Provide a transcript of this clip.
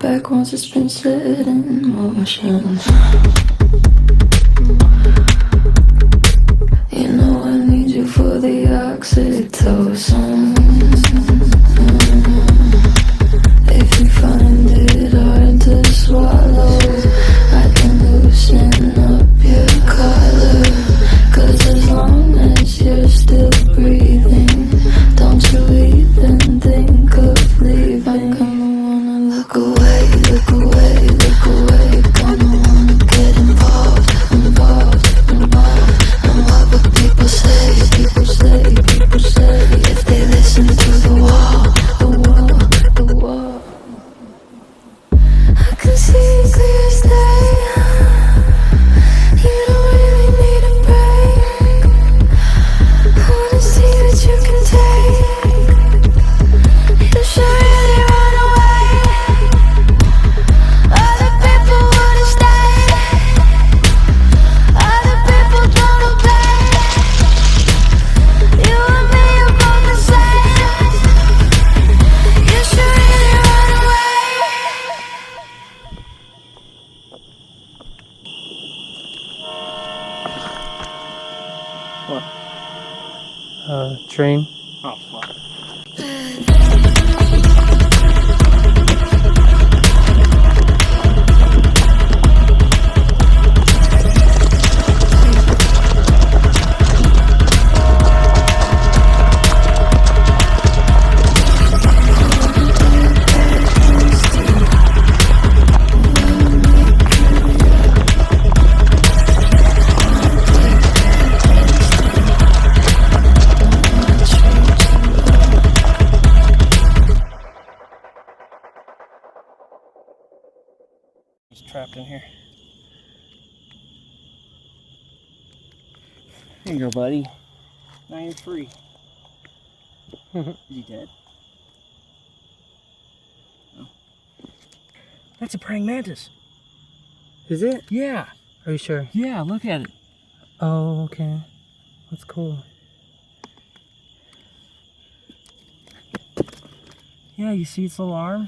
back once it's been set in motion. You know I need you for the oxytocin. If you find it hard to swallow, I can loosen up your collar. 'Cause as long as you're still breathing, don't you even think of leaving. Gonna wanna look away, look away, look away. Gonna wanna get involved, involved, involved. And what would people say, people say, people say, if they listen to the wall, the wall, the wall. I can see clear as day. You don't really need a break. I wanna see what you can take. You should really run away. Other people would've stayed. Other people don't obey. You and me are both the same. You should really run away. What? Train. Oh, fuck. He's trapped in here. Here you go, buddy. Now you're free. Is he dead? No. That's a praying mantis. Is it? Yeah. Are you sure? Yeah, look at it. Oh, okay. That's cool. Yeah, you see its little arms?